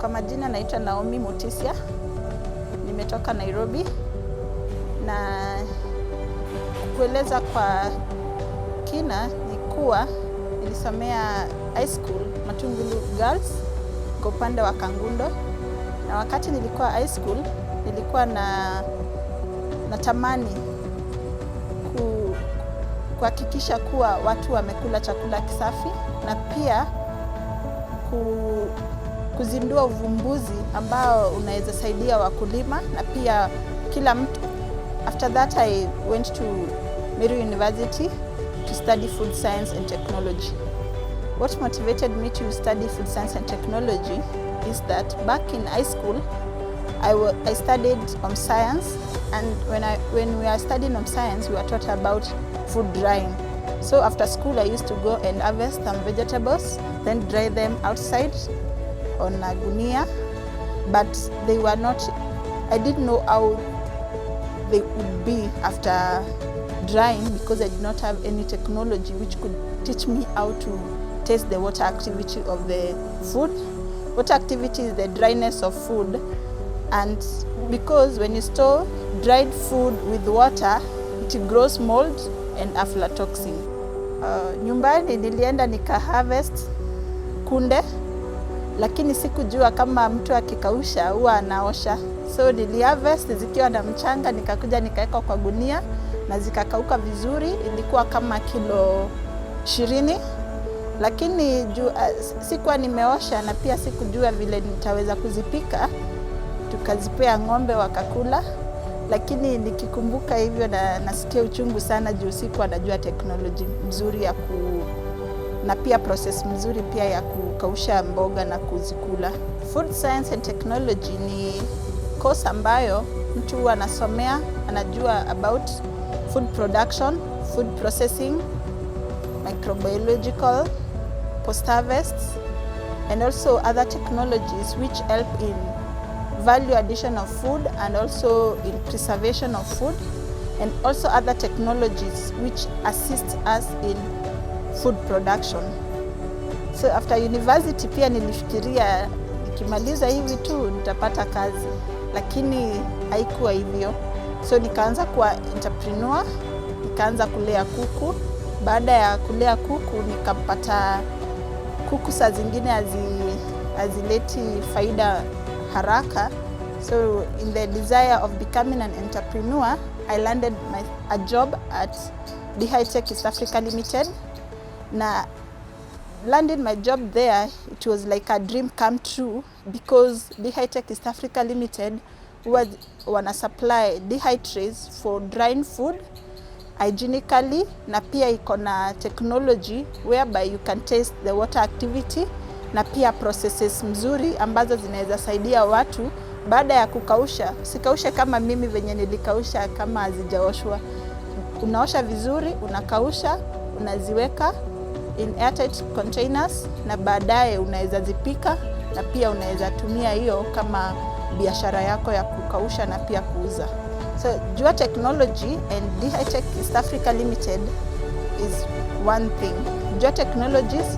Kwa majina naitwa Naomi Mutisia, nimetoka Nairobi, na kueleza kwa kina ni kuwa nilisomea high school Matungulu Girls kwa upande wa Kangundo, na wakati nilikuwa high school nilikuwa natamani kuhakikisha kuwa watu wamekula chakula kisafi, na pia kuzindua uvumbuzi ambao unaweza saidia wakulima na pia kila mtu. After that I went to Meru University to study food science and technology. What motivated me to study food science and technology is that back in high school I studied home science, and when we are studying home science we were taught about food drying. So after school I used to go and harvest some vegetables, then dry them outside on a gunia, but they were not, I didn't know how they would be after drying because I did not have any technology which could teach me how to test the water activity of the food. Water activity is the dryness of food, and because when you store dried food with water it grows mold and aflatoxin. Nyumbani nilienda nika harvest kunde, lakini sikujua kama mtu akikausha huwa anaosha. So nili harvest zikiwa na mchanga, nikakuja nikaweka kwa gunia na zikakauka vizuri. Ilikuwa kama kilo 20, lakini sikuwa nimeosha na pia sikujua vile nitaweza kuzipika. Tukazipea ng'ombe wakakula, lakini nikikumbuka hivyo nasikia uchungu sana juu sikuwa najua teknoloji mzuri na pia process mzuri pia ya kukausha mboga na kuzikula. Food science and technology ni course ambayo mtu huwa anasomea, anajua about food production, food processing, microbiological, post-harvest, and also other technologies which help in value addition of food and also in preservation of food, and also other technologies which assist us in food production. So after university pia nilifikiria nikimaliza hivi tu nitapata kazi, lakini haikuwa hivyo. So nikaanza kuwa entrepreneur, nikaanza kulea kuku. Baada ya kulea kuku nikapata kuku saa zingine hazileti faida haraka. So in the desire of becoming an entrepreneur, I landed a job at Dehytech East Africa Ltd. Na landed my job there, it was like a dream come true, because Dehytech East Africa Ltd wana supply dehydrates for drying food hygienically, na pia iko na technology whereby you can test the water activity, na pia processes mzuri ambazo zinaweza saidia watu baada ya kukausha. Sikaushe kama mimi venye nilikausha kama hazijaoshwa. Unaosha vizuri, unakausha, unaziweka in airtight containers, na baadaye unaweza zipika, na pia unaweza tumia hiyo kama biashara yako ya kukausha na pia kuuza. So Jua Technology and Dehytech East Africa Ltd is one thing. Jua Technologies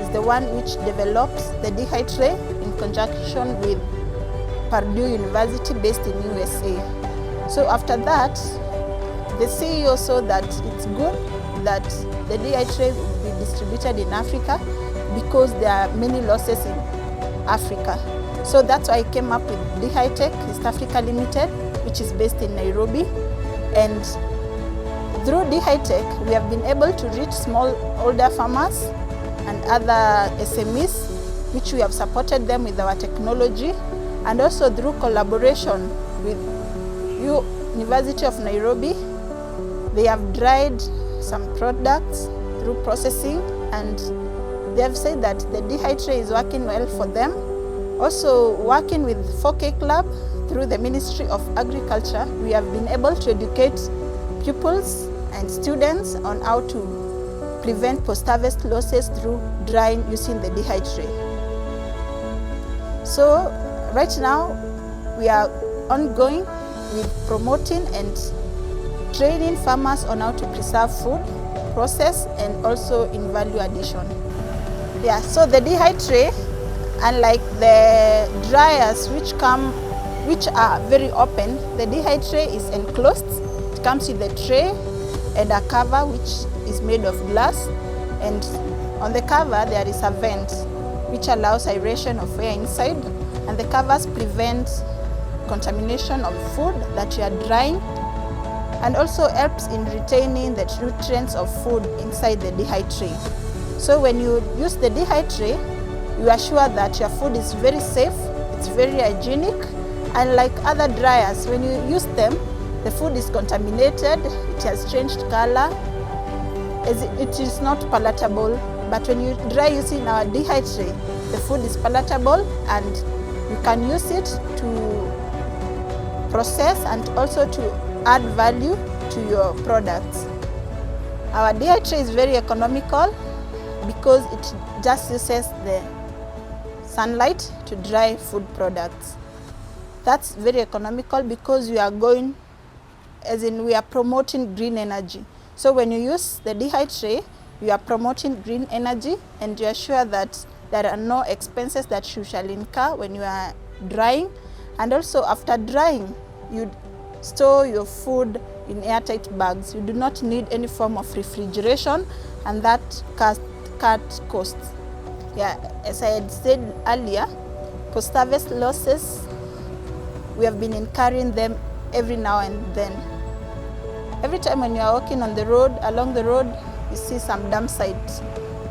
is the one which develops the Dehytray in conjunction with Purdue University based in USA. So after that, the CEO saw that it's good that the Dehytray will be distributed in Africa because there are many losses in Africa. So that's why I came up with Dehytech East Africa Ltd, which is based in Nairobi. And through Dehytech, we have been able to reach smallholder farmers and other SMEs, which we have supported them with our technology, and also through collaboration with University of Nairobi. They have dried some products through processing, and they have said that the Dehytray is working well for them. Also working with 4K Club through the Ministry of Agriculture, we have been able to educate pupils and students on how to prevent post-harvest losses through drying using the Dehytray. So right now we are ongoing with promoting and training farmers on how to preserve food, process, and also in value addition. Yeah, so the Dehytray, Unlike the dryers which are very open, the Dehytray is enclosed. It comes with a tray and a cover which is made of glass, and on the cover there is a vent which allows aeration of air inside, and the covers prevent contamination of food that you are drying, and also helps in retaining the nutrients of food inside the Dehytray. So when you use the Dehytray, you are sure that your food is very safe, it's very hygienic. Unlike other dryers, when you use them, the food is contaminated, it has changed color, as it is not palatable. But when you dry using our Dehytray, the food is palatable and you can use it to process and also to add value to your products. Our Dehytray is very economical because it just uses the sunlight to dry food products. That's very economical because we are going, as in we are promoting green energy. So when you use the Dehytray, you are promoting green energy, and you are sure that there are no expenses that you shall incur when you are drying. And also after drying, you store your food in airtight bags. You do not need any form of refrigeration, and that cut costs. Yeah, as I had said earlier, post-harvest losses, we have been incurring them every now and then. Every time when you are walking on the road, along the road, you see some dump sites.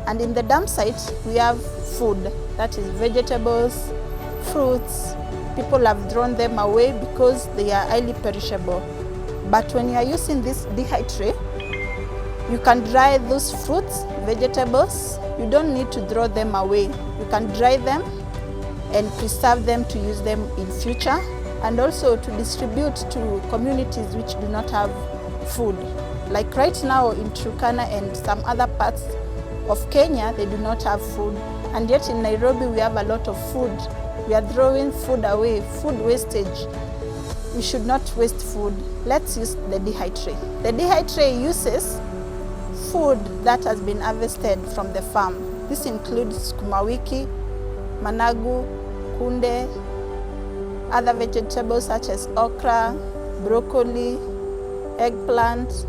And in the dump sites, we have food, that is vegetables, fruits. People have thrown them away because they are highly perishable. But when you are using this Dehytray, you can dry those fruits, vegetables. You don't need to throw them away. You can dry them and preserve them to use them in future, and also to distribute to communities which do not have food. Like right now in Turkana and some other parts of Kenya, they do not have food. And yet in Nairobi, we have a lot of food. We are throwing food away, food wastage. We should not waste food. Let's use the Dehytray. The Dehytray uses food that has been harvested from the farm. This includes sukuma wiki, managu, kunde, other vegetables such as okra, broccoli, eggplant.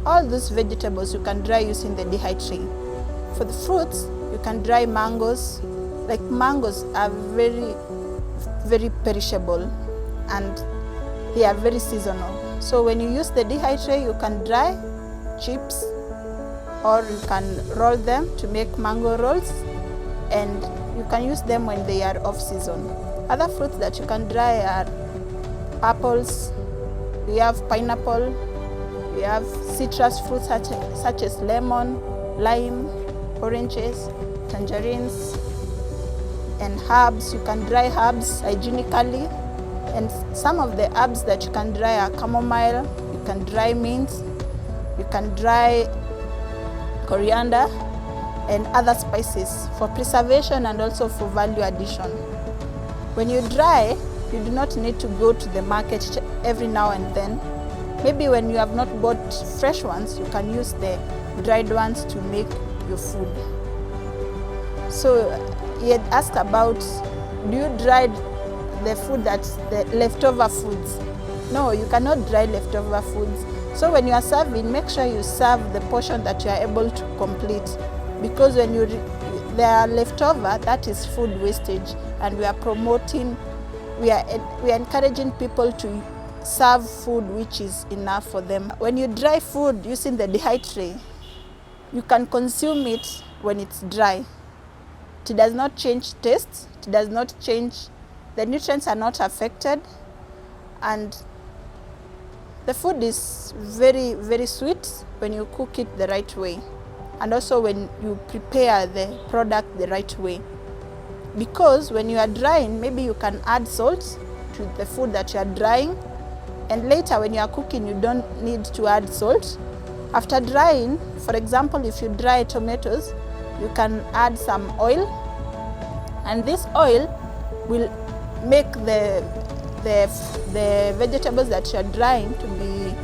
All those vegetables you can dry using the Dehytray. For the fruits, you can dry mangoes. Like mangoes are very, very perishable and they are very seasonal. So when you use the Dehytray, you can dry chips, or you can roll them to make mango rolls, and you can use them when they are off season. Other fruits that you can dry are apples, we have pineapple, we have citrus fruits such as lemon, lime, oranges, tangerines, and herbs. You can dry herbs hygienically, and some of the herbs that you can dry are chamomile, you can dry mint, you can dry coriander, and other spices for preservation and also for value addition. When you dry, you do not need to go to the market every now and then. Maybe when you have not bought fresh ones, you can use the dried ones to make your food. So he had asked about, do you dry the food that's the leftover foods? No, you cannot dry leftover foods. So when you are serving, make sure you serve the portion that you are able to complete, because when they are leftover, that is food wastage, and we are promoting, we are encouraging people to serve food which is enough for them. When you dry food using the Dehytray, you can consume it when it's dry. It does not change taste, it does not change, the nutrients are not affected, and the food is very, very sweet when you cook it the right way, and also when you prepare the product the right way. Because when you are drying, maybe you can add salt to the food that you are drying, and later when you are cooking, you don't need to add salt. After drying, for example, if you dry tomatoes, you can add some oil, and this oil will make the vegetables that you are drying to be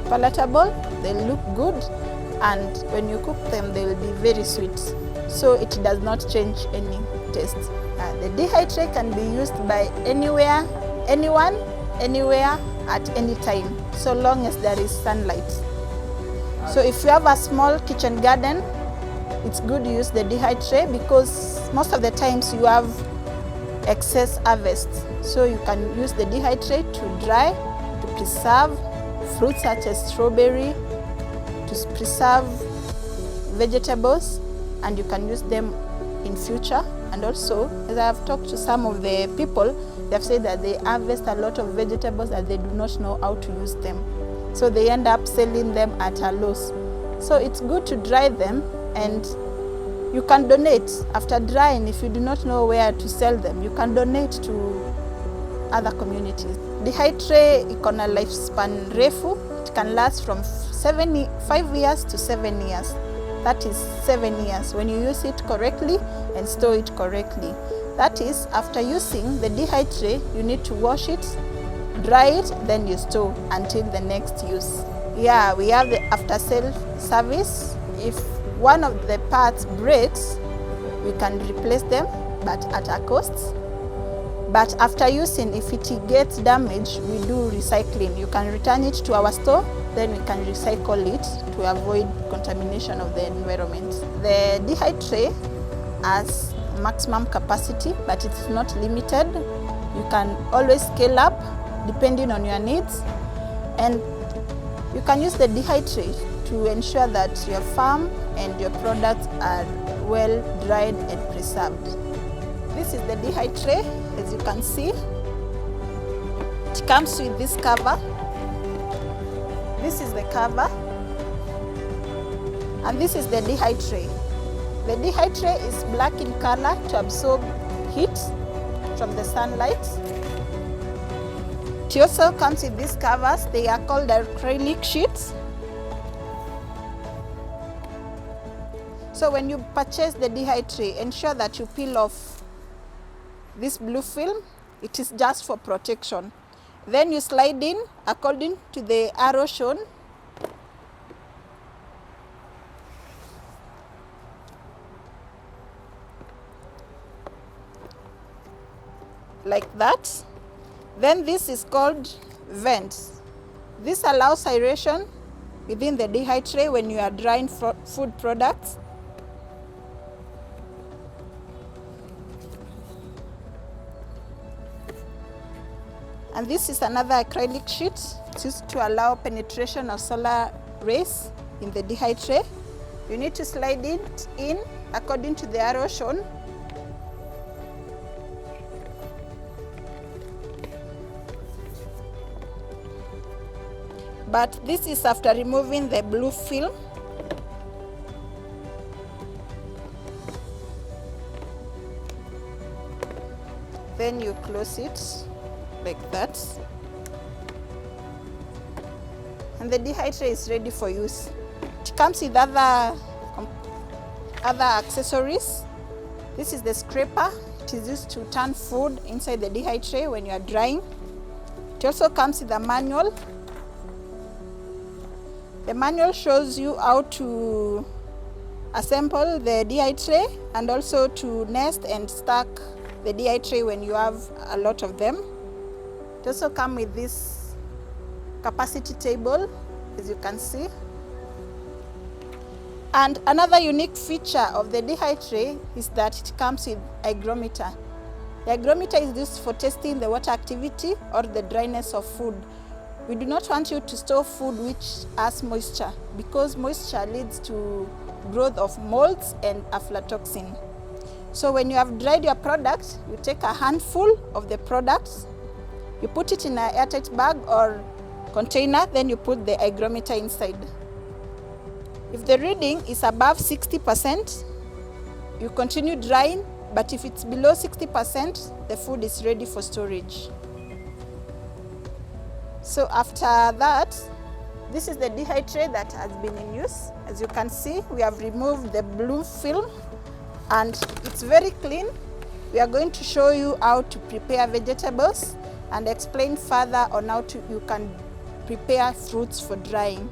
palatable, they look good, and when you cook them, they will be very sweet. So it does not change any taste. The Dehytray can be used by anyone, anywhere, at any time, so long as there is sunlight. So if you have a small kitchen garden, it's good to use the Dehytray because most of the times you have excess harvest. So you can use the Dehytray to dry, to preserve fruits such as strawberry, to preserve vegetables, and you can use them in future. And also, as I have talked to some of the people, they have said that they harvest a lot of vegetables and they do not know how to use them. So they end up selling them at a loss. So it's good to dry them, and you can donate after drying. If you do not know where to sell them, you can donate to other communities. Dehytray iko na lifespan refu. It can last from 5 years to 7 years. That is 7 years when you use it correctly and store it correctly. That is, after using the Dehytray, you need to wash it, dry it, then you store until the next use. Yeah, we have the after-sale service. If one of the parts breaks, we can replace them, but at a cost. But after using, if it gets damaged, we do recycling. You can return it to our store, then we can recycle it to avoid contamination of the environment. The Dehytray has maximum capacity, but it's not limited. You can always scale up depending on your needs. And you can use the Dehytray to ensure that your farm and your products are well dried and preserved. This is the Dehytray, as you can see. It comes with this cover. This is the cover. And this is the Dehytray. The Dehytray is black in color to absorb heat from the sunlight. It also comes with these covers. They are called acrylic sheets. So when you purchase the Dehytray, ensure that you peel off this blue film. It is just for protection. Then you slide in according to the arrow shown. Like that. Then this is called vents. This allows aeration within the Dehytray when you are drying food products. And this is another acrylic sheet. It's used to allow penetration of solar rays in the Dehytray. You need to slide it in according to the arrow shown. But this is after removing the blue film. Then you close it like that. And the Dehytray is ready for use. It comes with other accessories. This is the scraper. It is used to turn food inside the Dehytray when you are drying. It also comes with a manual. The manual shows you how to assemble the Dehytray and also to nest and stack the Dehytray when you have a lot of them. It also comes with this capacity table, as you can see. And another unique feature of the Dehytray is that it comes with hygrometer. The hygrometer is used for testing the water activity or the dryness of food. We do not want you to store food which has moisture, because moisture leads to growth of molds and aflatoxin. So when you have dried your product, you take a handful of the products, you put it in an airtight bag or container, then you put the hygrometer inside. If the reading is above 60%, you continue drying, but if it's below 60%, the food is ready for storage. So after that, this is the Dehytray that has been in use. As you can see, we have removed the blue film and it's very clean. We are going to show you how to prepare vegetables and explain further on how you can prepare fruits for drying.